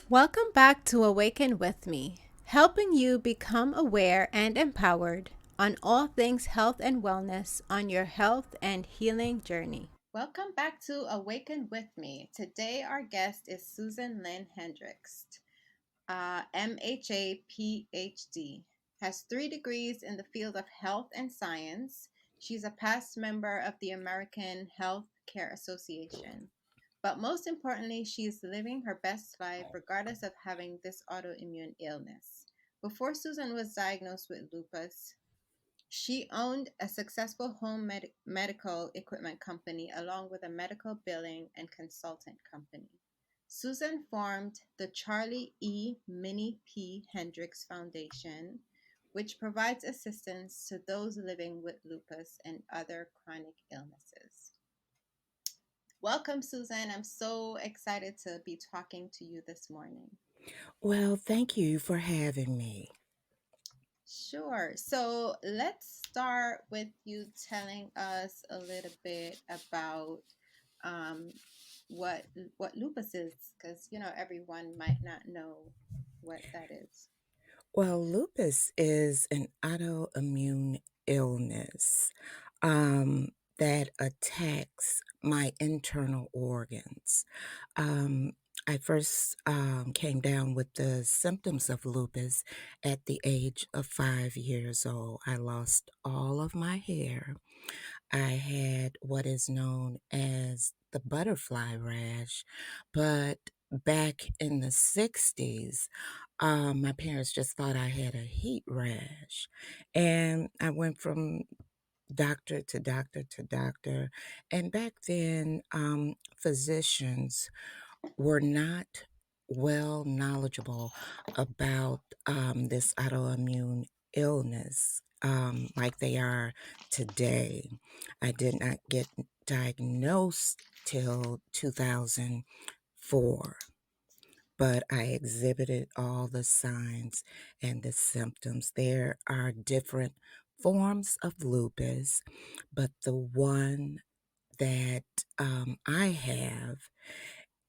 Welcome back to Awaken with Me, helping you become aware and empowered on all things health and wellness on your health and healing journey. Welcome back to Awaken with Me. Today, our guest is Susan Lynn Hendricks, MHA PhD, has 3 degrees in the field of health and science. She's a past member of the American Health Care Association. But most importantly, she is living her best life regardless of having this autoimmune illness. Before Susan was diagnosed with lupus, she owned a successful home medical equipment company along with a medical billing and consultant company. Susan formed the Charlie E. Minnie P. Hendricks Foundation, which provides assistance to those living with lupus and other chronic illnesses. Welcome, Susan. I'm so excited to be talking to you this morning. Well, thank you for having me. Sure. So let's start with you telling us a little bit about um, what what lupus is, because everyone might not know what that is. Well, lupus is an autoimmune illness um, that attacks my internal organs. Um, I first came down with the symptoms of lupus at the age of 5 years old. I lost all of my hair. I had what is known as the butterfly rash, but back in the 60s, my parents just thought I had a heat rash. And I went from doctor to doctor to doctor. And back then, physicians were not well knowledgeable about this autoimmune illness like they are today. I did not get diagnosed till 2004, but I exhibited all the signs and the symptoms. There are different forms of lupus, but the one that I have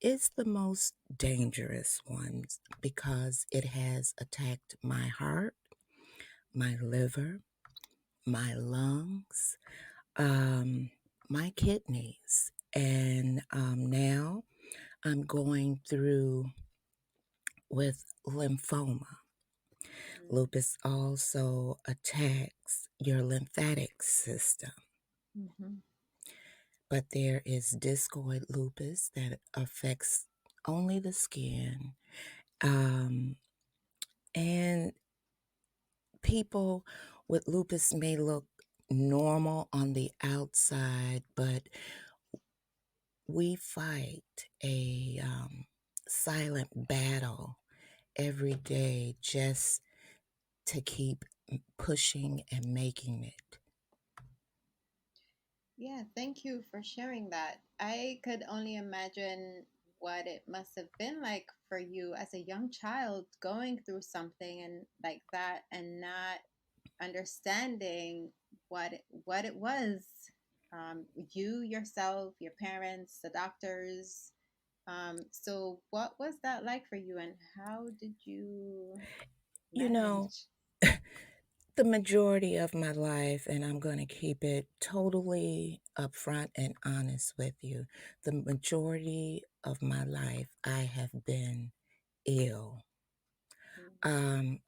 is the most dangerous one because it has attacked my heart, my liver, my lungs, um, my kidneys, and now I'm going through with lymphoma. Lupus also attacks your lymphatic system, Mm-hmm. but there is discoid lupus that affects only the skin. Um, and people with lupus may look normal on the outside, but we fight a silent battle every day just to keep pushing and making it. Yeah, thank you for sharing that. I could only imagine what it must have been like for you as a young child going through something and like that and not understanding what it was. You yourself, your parents, the doctors. So what was that like for you and how did you You know, manage? the majority of my life, and I'm going to keep it totally upfront and honest with you, the majority of my life, I have been ill.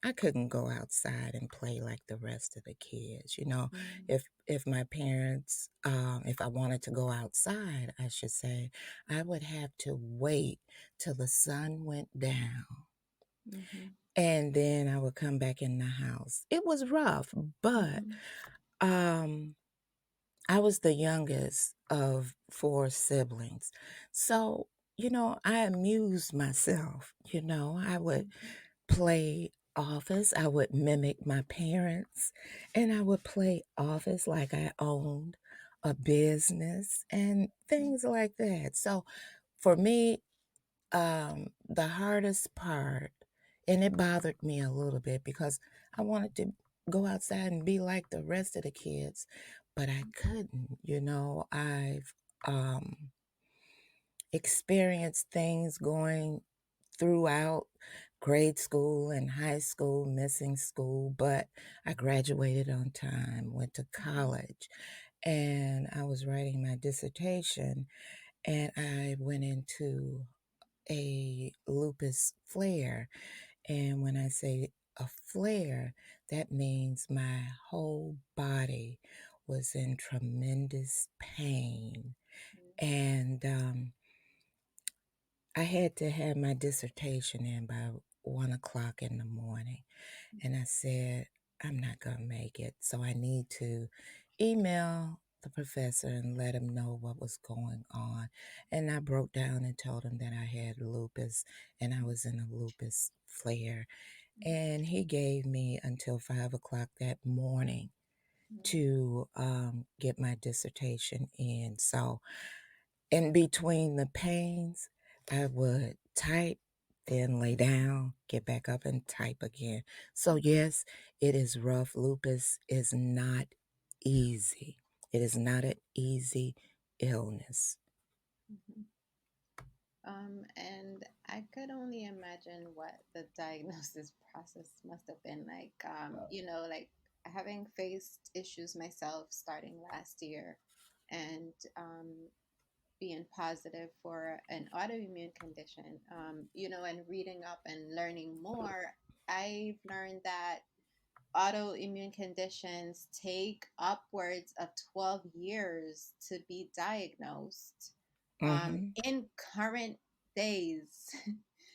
I couldn't go outside and play like the rest of the kids. Mm-hmm. If my parents, if I wanted to go outside, I should say, I would have to wait till the sun went down, Mm-hmm. and then I would come back in the house. It was rough, but Mm-hmm. um, I was the youngest of four siblings, so I amused myself. I would play office. I would mimic my parents and I would play office like I owned a business and things like that. So for me, the hardest part, and it bothered me a little bit because I wanted to go outside and be like the rest of the kids, but I couldn't. I've experienced things going throughout grade school and high school, missing school, but I graduated on time, went to Mhm. college, and I was writing my dissertation, and I went into a lupus flare. And when I say a flare, that means my whole body was in tremendous pain. And I had to have my dissertation in by 1 o'clock in the morning. And I said, I'm not going to make it. So I need to email the professor and let him know what was going on. And I broke down and told him that I had lupus and I was in a lupus flare. And he gave me until 5 o'clock that morning to get my dissertation in. So in between the pains, I would type, then lay down, get back up and type again. So, yes, it is rough. Lupus is not easy. It is not an easy illness. Mhm. And I could only imagine what the diagnosis process must have been like. Like having faced issues myself starting last year and being positive for an autoimmune condition, and reading up and learning more, I've learned that autoimmune conditions take upwards of 12 years to be diagnosed Mm-hmm. in current days.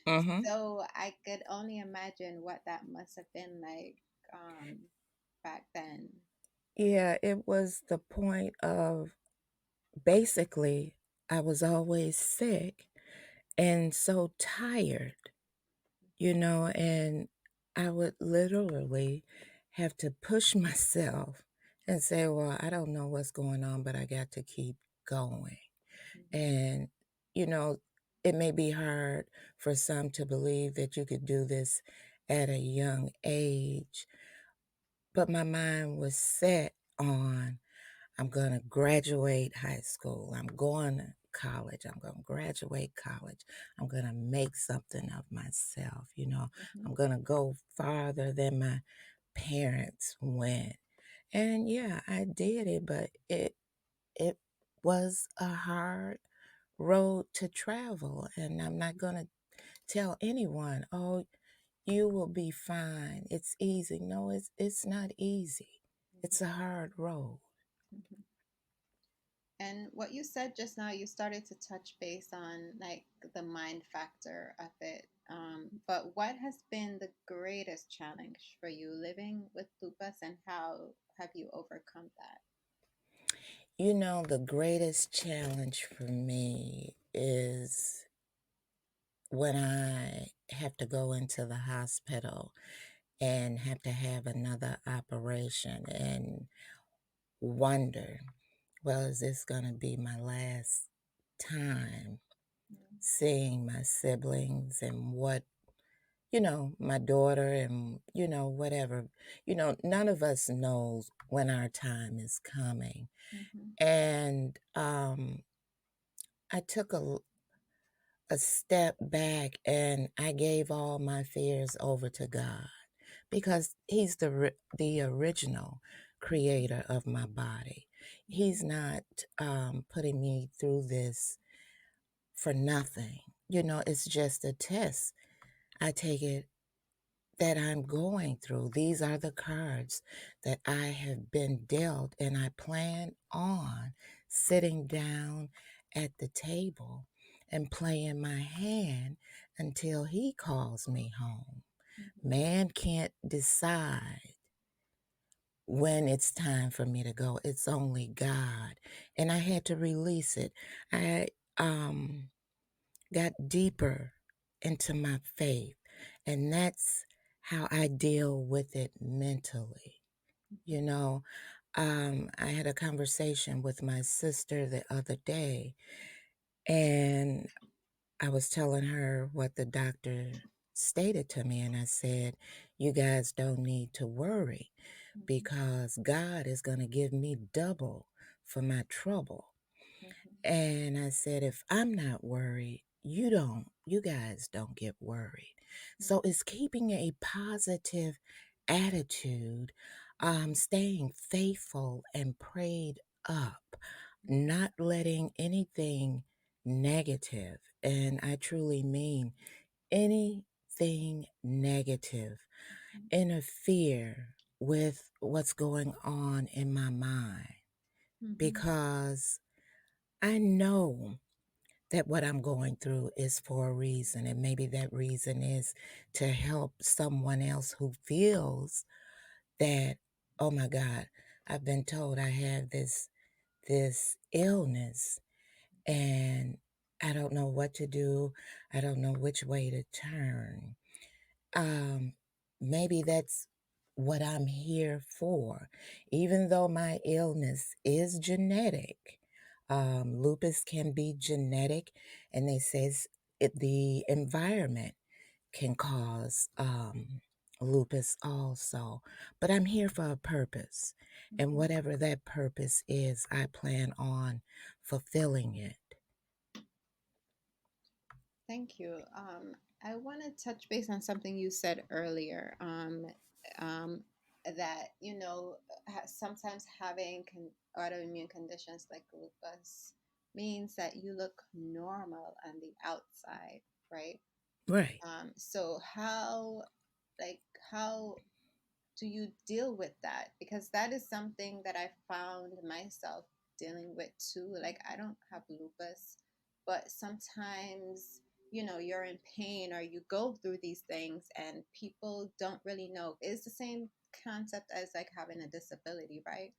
Mm-hmm. So I could only imagine what that must have been like um, back then. Yeah, it was the point of basically, I was always sick and so tired, and I would literally have to push myself and say, well, I don't know what's going on, but I got to keep going. Mhm, And, you know, it may be hard for some to believe that you could do this at a young age, but my mind was set on I'm going to graduate high school. I'm going to college. I'm going to graduate college. I'm going to make something of myself. mhm, I'm going to go farther than my parents went. And yeah, I did it, but it was a hard road to travel. And I'm not going to tell anyone, "Oh, you will be fine. It's easy." No, it's not easy. It's a mhm, hard road. mhm. And what you said just now, you started to touch base on like the mind factor of it. But what has been the greatest challenge for you living with lupus, and how have you overcome that? The greatest challenge for me is when I have to go into the hospital and have to have another operation and wonder, well, is this going to be my last time seeing my siblings and my daughter and, whatever. None of us knows when our time is coming. Mm-hmm. And I took a step back and I gave all my fears over to God because He's the original creator of my body. He's not putting me through this for nothing. It's just a test. I take it that I'm going through. These are the cards that I have been dealt, and I plan on sitting down at the table and playing my hand until He calls me home. Mm-hmm. Man can't decide when it's time for me to go. It's only God. And I had to release it. I got deeper into my faith. And that's how I deal with it mentally. You know, I had a conversation with my sister the other day, and I was telling her what the doctor stated to me. And I said, you guys don't need to worry Mm-hmm. because God is going to give me double for my trouble. Mm-hmm. And I said, if I'm not worried, you don't you guys don't get worried. So Mhm. it's keeping a positive attitude, staying faithful and prayed up, not letting anything negative, and I truly mean anything negative, Mhm. interfere with what's going on in my mind, Mhm. because I know that what I'm going through is for a reason. And maybe that reason is to help someone else who feels that, oh my God, I've been told I have this illness and I don't know what to do. I don't know which way to turn. Um, Maybe that's what I'm here for. Even though my illness is genetic, lupus can be genetic, and they says the environment can cause lupus also. But I'm here for a purpose, and Mhm. whatever that purpose is, I plan on fulfilling it. Thank you. I want to touch base on something you said earlier. Um, that sometimes having autoimmune conditions like lupus means that you look normal on the outside, right? Right. So like, how do you deal with that? Because that is something that I found myself dealing with too. Like, I don't have lupus, but sometimes, you're in pain or you go through these things and people don't really know. It's the same concept as like having a disability, right?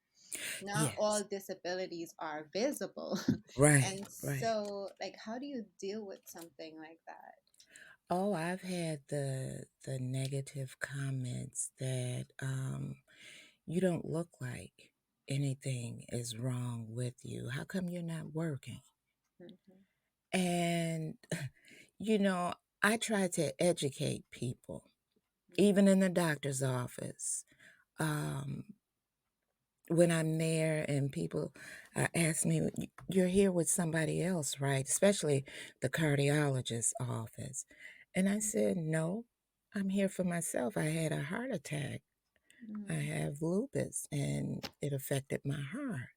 Not all Yes. disabilities are visible. Right. And Right. so, like, how do you deal with something like that? Oh, I've had the negative comments that you don't look like anything is wrong with you. How come you're not working? Hmm. And you know, I try to educate people, Hmm. even in the doctor's office. Um, when I'm there and people ask me, You're here with somebody else, right?" Especially the cardiologist's office. And I said, "No, I'm here for myself. I had a heart attack. I Hmm. have lupus and it affected my heart."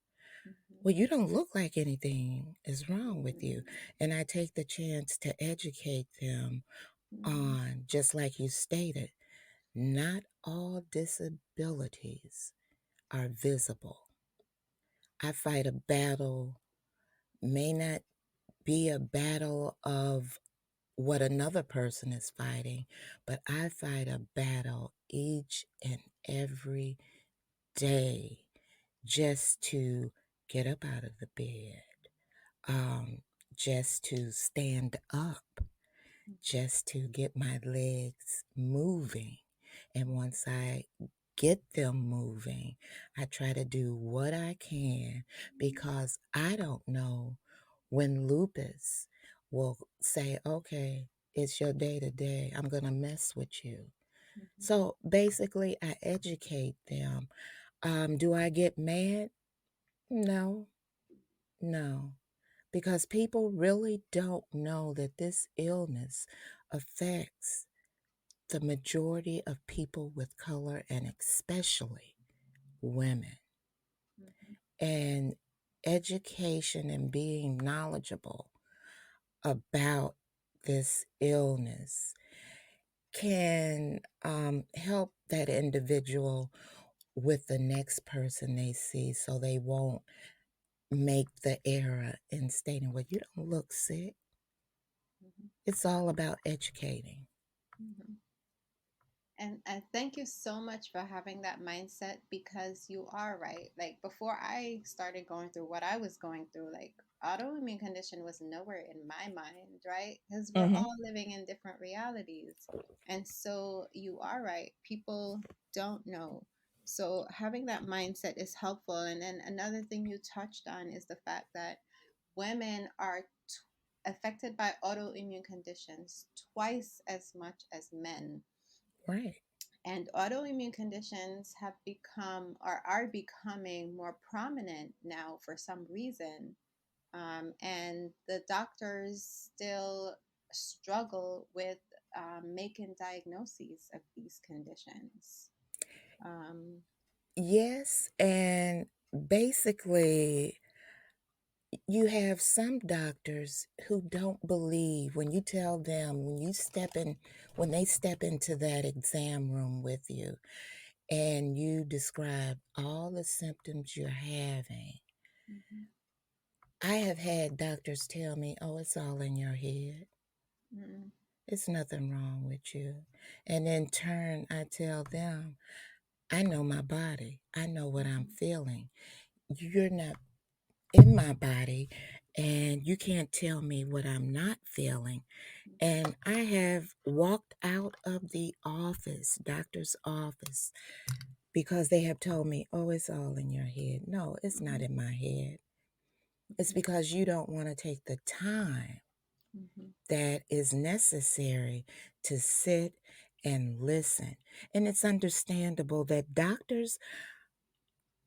Hmm. "Well, you don't look like anything is wrong with you." Hmm. And I take the chance to educate them Hmm. on, just like you stated, not all disabilities are visible. I fight a battle, may not be a battle of what another person is fighting, but I fight a battle each and every day just to get up out of the bed, um, just to stand up, just to get my legs moving. And once I get them moving, I try to do what I can, because I don't know when lupus will say, okay, it's your day today. I'm going to mess with you. Hmm. So basically, I educate them. Do I get mad? No, no, because people really don't know that this illness affects the majority of people with color, and especially women. Hmm. And education and being knowledgeable about this illness can help that individual with the next person they see, so they won't make the error in stating, well, you don't look sick. Hmm. It's all about educating. Hmm. And I thank you so much for having that mindset, because you are right. Like, before I started going through what I was going through, like, autoimmune condition was nowhere in my mind, right? Because we're Hmm. all living in different realities. And so you are right. People don't know. So having that mindset is helpful. And then another thing you touched on is the fact that women are affected by autoimmune conditions twice as much as men. Right. And autoimmune conditions have become or are becoming more prominent now for some reason. And the doctors still struggle with making diagnoses of these conditions. Um, Yes, and basically, you have some doctors who don't believe when you tell them, when they step into that exam room with you and you describe all the symptoms you're having. mhm, I have had doctors tell me, oh, it's all in your head. mhm, It's nothing wrong with you. And in turn, I tell them, I know my body. I know what I'm mhm, feeling. You're not in my body, and you can't tell me what I'm not feeling. And I have walked out of the office, doctor's office, because they have told me, oh, it's all in your head. No, it's not mhm, in my head. It's mhm, because you don't want to take the time mhm, that is necessary to sit and listen. And it's understandable that doctors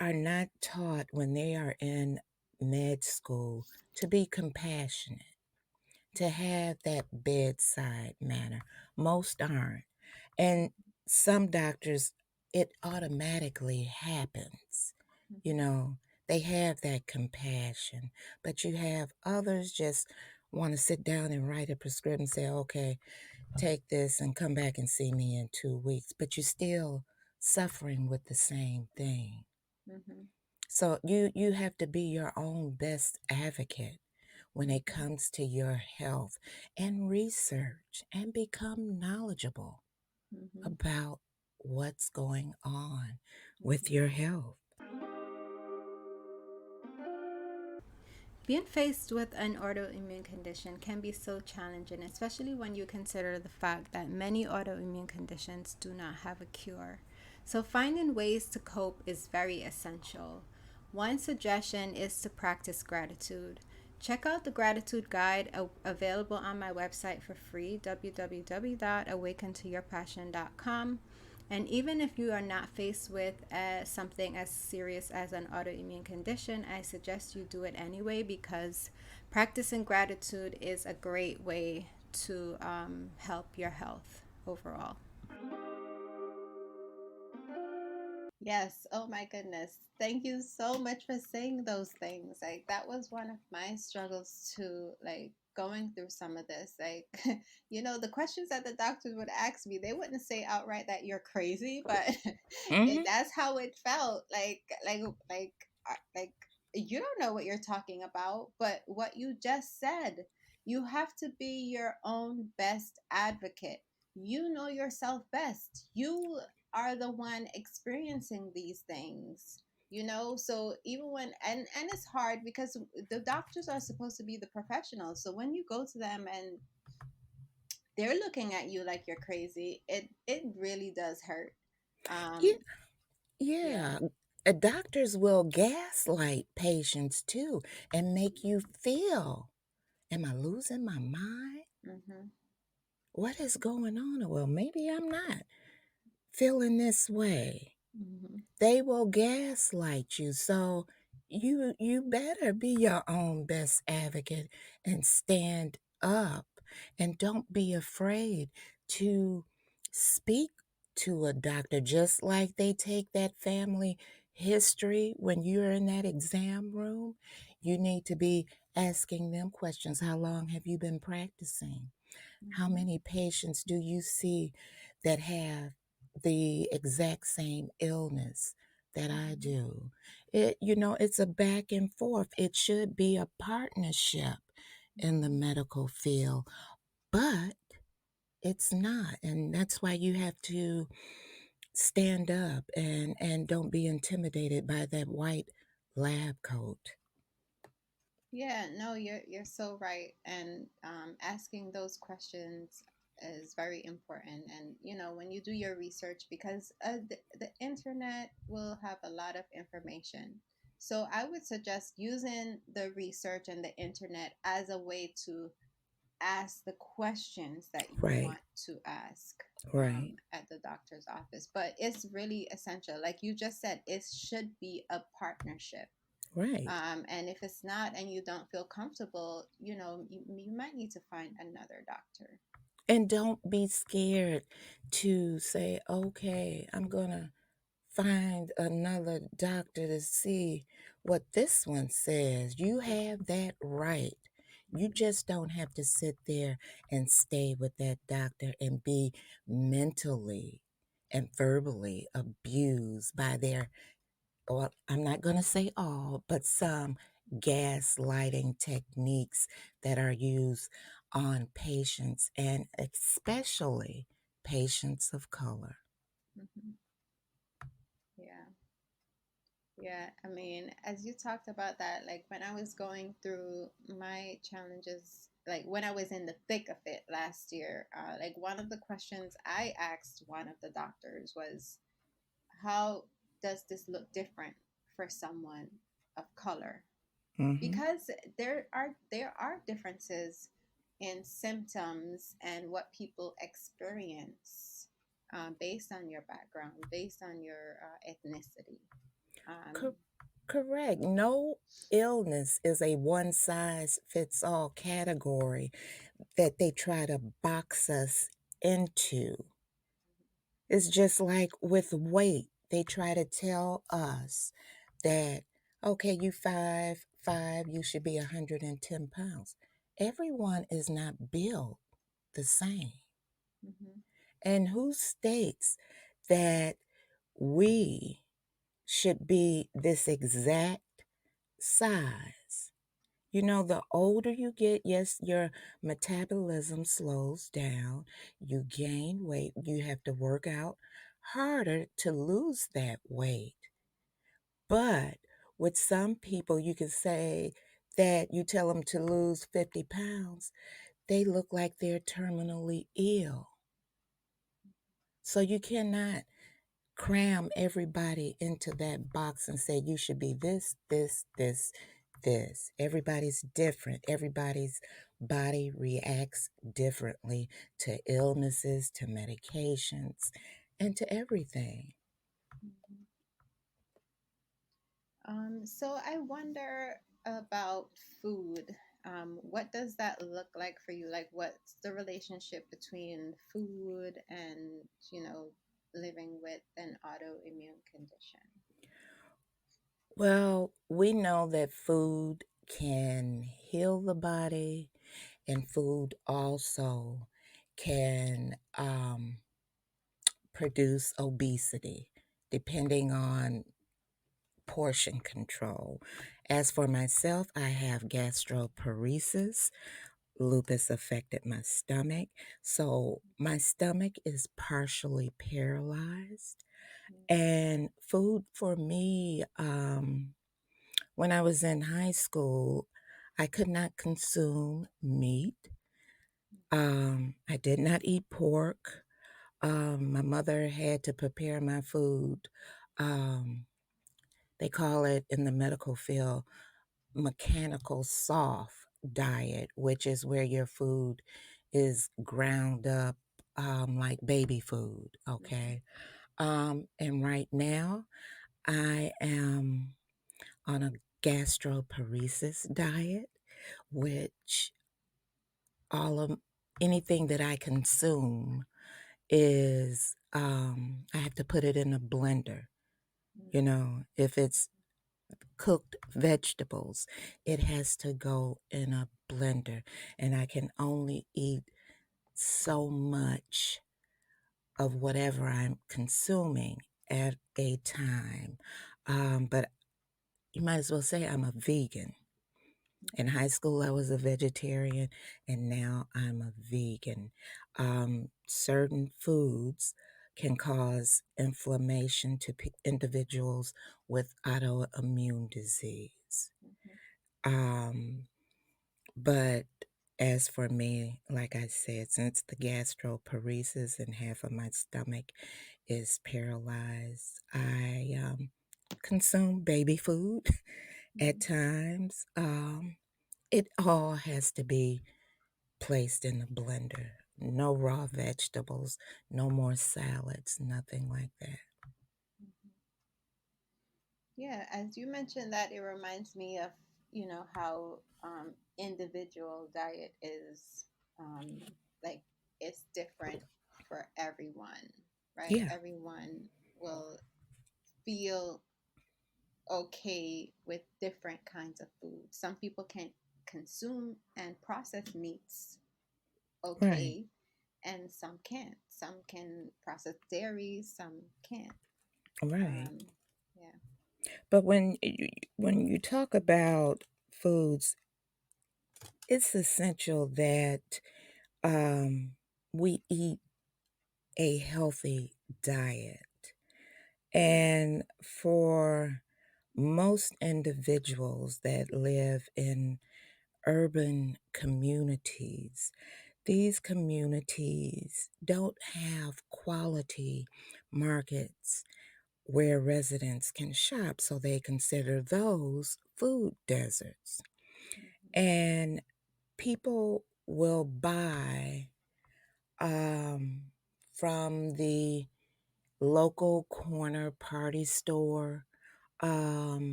are not taught when they are in med school to be compassionate, to have that bedside manner. Most aren't. And some doctors, it automatically happens. You mhm, know, they have that compassion, but you have others just want to sit down and write a prescription and say, okay, take this and come back and see me in 2 weeks, but you're still suffering with the same thing. mhm, So you have to be your own best advocate when it mhm, comes to your health and research and become knowledgeable mhm, about what's going on with mhm. your health. Being faced with an autoimmune condition can be so challenging, especially when you consider the fact that many autoimmune conditions do not have a cure. So, finding ways to cope is very essential. One suggestion is to practice gratitude. Check out the gratitude guide available on my website for free, www.awakentoyourpassion.com. And even if you are not faced with something as serious as an autoimmune condition, I suggest you do it anyway because practicing gratitude is a great way to help your health overall. Yes. Oh my goodness. Thank you so much for saying those things. Like that was one of my struggles too, like going through some of this. Like, the questions that the doctors would ask me, they wouldn't say outright that you're crazy, but Hmm. that's how it felt. Like you don't know what you're talking about, but what you just said, you have to be your own best advocate. You know yourself best. You are the one experiencing these things, so even when and it's hard because the doctors are supposed to be the professionals, so when you go to them and they're looking at you like you're crazy, it really does hurt. Yeah, um yeah. yeah. Doctors will gaslight patients too and make you feel, am I losing my mind? Mhm. What is going on? Well, maybe I'm not feeling this way. Mhm. They will gaslight you. So you better be your own best advocate and stand up and don't be afraid to speak to a doctor just like they take that family history when you're in that exam room. You need to be asking them questions. How long have you been practicing? How Mhm. many patients do you see that have the exact same illness that I Mhm. do? It's a back and forth. It should be a partnership in the Mhm. medical field, but it's not. And that's why you have to stand up and don't be intimidated by that white lab coat. Yeah, no, you're so right. And asking those questions is very important. And when you do your research, because the internet will have a lot of information. So I would suggest using the research and the internet as a way to ask the questions that you Right, want to ask right. at the doctor's office. But it's really essential. Like you just said, it should be a partnership. Right. And if it's not and you don't feel comfortable, you might need to find another doctor. And don't be scared to say, okay, I'm going to find another doctor to see what this one says. You have that right. You just don't have to sit there and stay with that doctor and be mentally and verbally abused by their, well, I'm not going to say all, but some gaslighting techniques that are used on patients and especially patients of color. Hmm. Yeah. Yeah, I mean, as you talked about that, like when I was going through my challenges, like when I was in the thick of it last year, like one of the questions I asked one of the doctors was, how does this look different for someone of color? Hmm. Because there are differences in symptoms and what people experience, based on your background, based on your ethnicity. Um, Correct. No illness is a one size fits all category that they try to box us into. It's just like with weight. They try to tell us that, okay, you 5'5", you should be 110 pounds. Everyone is not built the same. mhm, And who states that we should be this exact size? You know, the older you get, yes, your metabolism slows down, you gain weight, you have to work out harder to lose that weight. But with some people, you can say that you tell them to lose 50 pounds, they look like they're terminally ill. So you cannot cram everybody into that box and say you should be this. Everybody's different. Everybody's body reacts differently to illnesses, to medications, and to everything. mhm. So I wonder about food. What does that look like for you? Like, what's the relationship between food and, you know, living with an autoimmune condition? Well, we know that food can heal the body, and food also can produce obesity, depending on portion control. As for myself, I have gastroparesis. Lupus affected my stomach. So my stomach is partially paralyzed. And food for me, when I was in high school, I could not consume meat. I did not eat pork. My mother had to prepare my food. Um, they call it in the medical field mechanical soft diet, which is where your food is ground up like baby food. Mhm, Okay. And right now, I am on a gastroparesis diet, which all of anything that I consume is I have to put it in a blender. You mhm, know, if it's cooked vegetables, it has to go in a blender, and I can only eat so much of whatever I'm consuming at a time. But you might as well say I'm a vegan. In high school, I was a vegetarian, and now I'm a vegan. Certain foods can cause inflammation to individuals with autoimmune disease. mhm, Um, but as for me, like I said, since the gastroparesis and half of my stomach is paralyzed, I consume baby food at mhm, times. It all has to be placed in a blender. No raw vegetables, no more salads, nothing like that. mhm. Yeah, as you mentioned that, it reminds me of, how individual diet is, um, like, it's different for everyone, right? Yeah, Everyone will feel okay with different kinds of food. Some people can consume and process meats right, okay, and some can't. Some can process dairy, some can't. right. Um, yeah. But when you talk about foods, it's essential that um, we eat a healthy diet. And for most individuals that live in urban communities, these communities don't have quality markets where residents can shop, so they consider those food deserts. Mhm. And people will buy um, from the local corner party store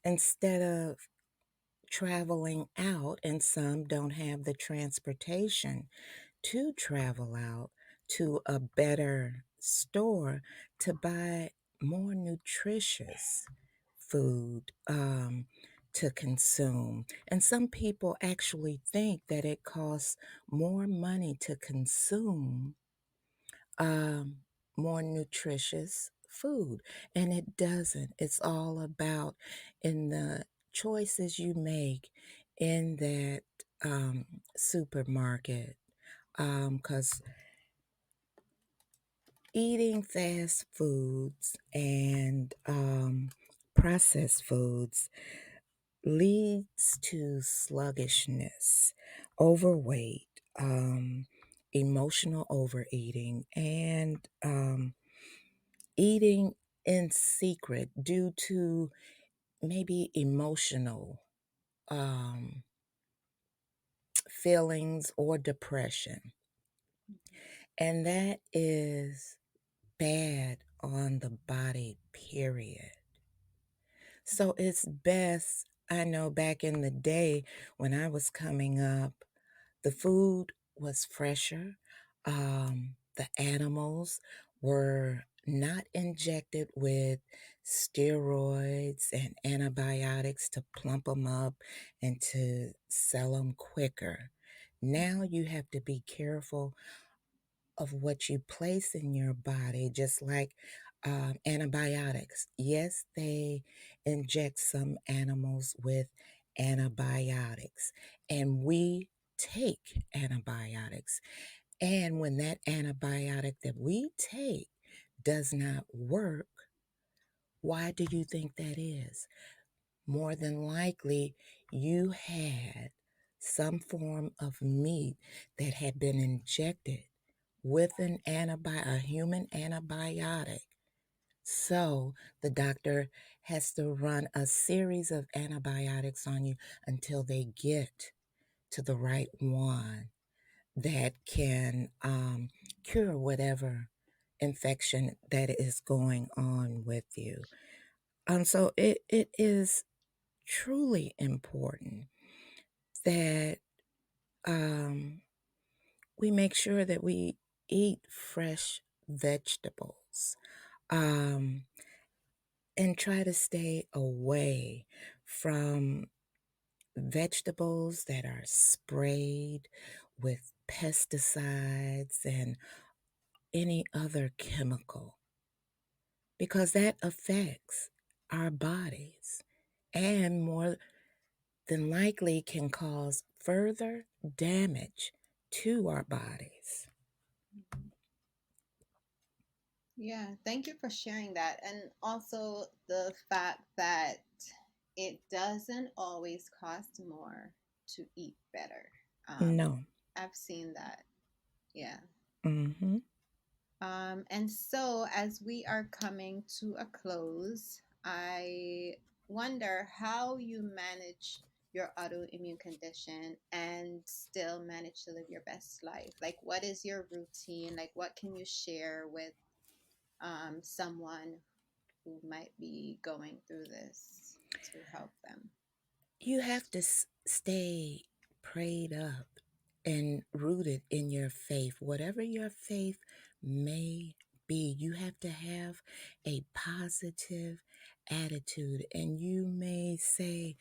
instead of traveling out, and some don't have the transportation to travel out to a better store to buy more nutritious food to consume. And some people actually think that it costs more money to consume um, more nutritious food. And it doesn't. It's all about in the choices you make in that supermarket. Because eating fast foods and processed foods leads to sluggishness, overweight, emotional overeating, and eating in secret due to maybe emotional um, feelings or depression. And that is bad on the body, period. So it's best, I know back in the day when I was coming up, the food was fresher. The animals were not injected with steroids and antibiotics to plump them up and to sell them quicker. Now Mhm. you have to be careful of what you place in your body, just like antibiotics. Yes, they inject some animals with antibiotics, and we take antibiotics. And when that antibiotic that we take does not work, why do you think that is? More than likely, you had some form of meat that had been injected with a human antibiotic. So the doctor has to run a series of antibiotics on you until they get to the right one that can cure whatever infection that is going on with you. So it is truly important that um, we make sure that we eat fresh vegetables um, and try to stay away from vegetables that are sprayed with pesticides and any other chemical because that affects our bodies and more than likely can cause further damage to our bodies. Mhm. Yeah, thank you for sharing that. And also the fact that it doesn't always cost more to eat better. Um, No. I've seen that. Yeah. Mm-hmm. And so, as we are coming to a close, I wonder how you manage your autoimmune condition and still manage to live your best life. Like, what is your routine? Like, what can you share with someone who might be going through this to help them? You have to stay prayed up and rooted in your faith, whatever your faith may be. You have to have a positive attitude. And you may say,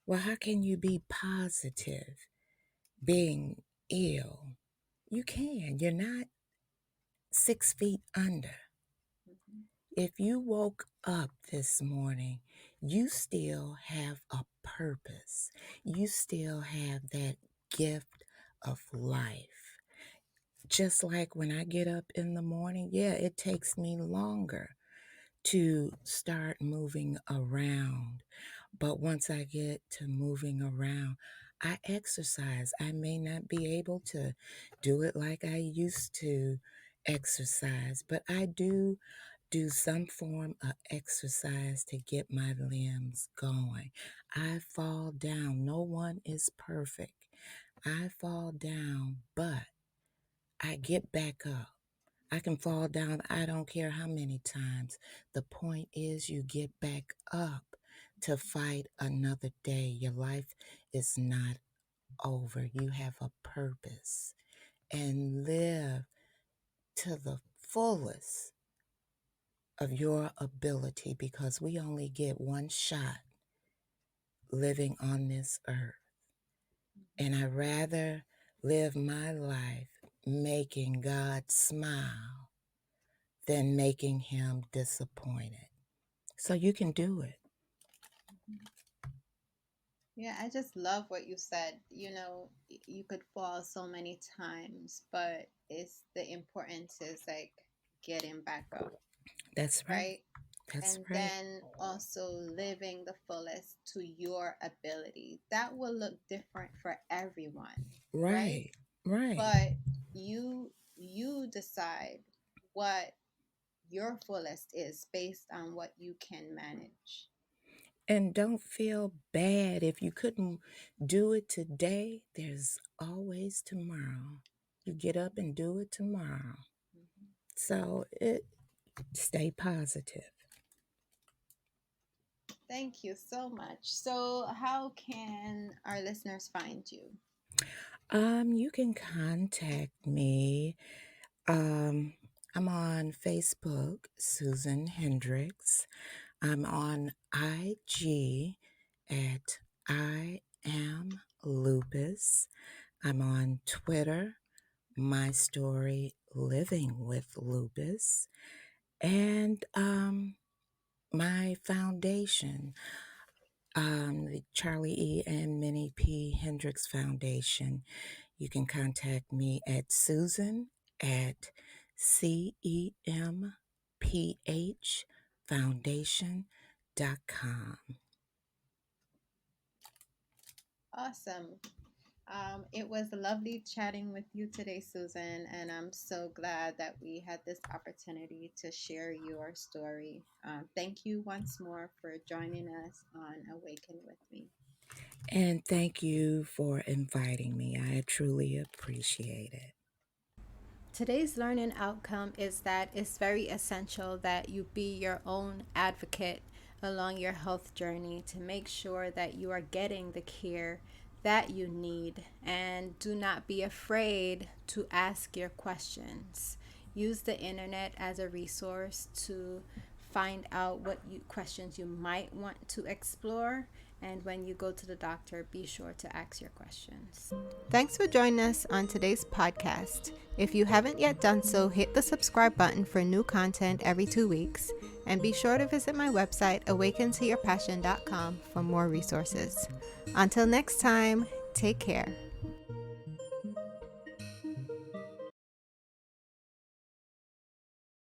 well, how can you be positive being ill? You can. You're not 6 feet under. Mhm. If you woke up this morning, you still have a purpose. You still have that gift of life. Just like when I get up in the morning, yeah, it takes me longer to start moving around. But once I get to moving around, I exercise. I may not be able to do it like I used to exercise, but I do some form of exercise to get my limbs going. I fall down. No one is perfect. I fall down, but I get back up. I can fall down, I don't care how many times. The point is, you get back up to fight another day. Your life is not over. You have a purpose and live to the fullest of your ability because we only get one shot living on this earth. And I'd rather live my life making God smile than making him disappointed. So you can do it. Mhm. Yeah, I just love what you said. You know, you could fall so many times, but it's the importance is like getting back up, That's right. right? That's And right. then also living the fullest to your ability. That will look different for everyone, right? Right. Right. But you decide what your fullest is based on what you can manage. And don't feel bad if you couldn't do it today. There's always tomorrow. You get up and do it tomorrow. Mhm. So stay positive. Thank you so much. So, how can our listeners find you? You can contact me. Um, I'm on Facebook, Susan Hendricks. I'm on IG at I am Lupus. I'm on Twitter, My Story Living with Lupus, and my foundation, the Charlie E. and Minnie P. Hendricks Foundation. You can contact me at Susan at CEMPHfoundation.com. Awesome. It was lovely chatting with you today, Susan, and I'm so glad that we had this opportunity to share your story. Thank you once more for joining us on Awaken with me. And thank you for inviting me. I truly appreciate it. Today's learning outcome is that it's very essential that you be your own advocate along your health journey to make sure that you are getting the care that you need, and do not be afraid to ask your questions. Use the internet as a resource to find out what questions you might want to explore, and when you go to the doctor, be sure to ask your questions. Thanks for joining us on today's podcast. If you haven't yet done so, hit the subscribe button for new content every 2 weeks. And be sure to visit my website, awakentoyourpassion.com, for more resources. Until next time, take care.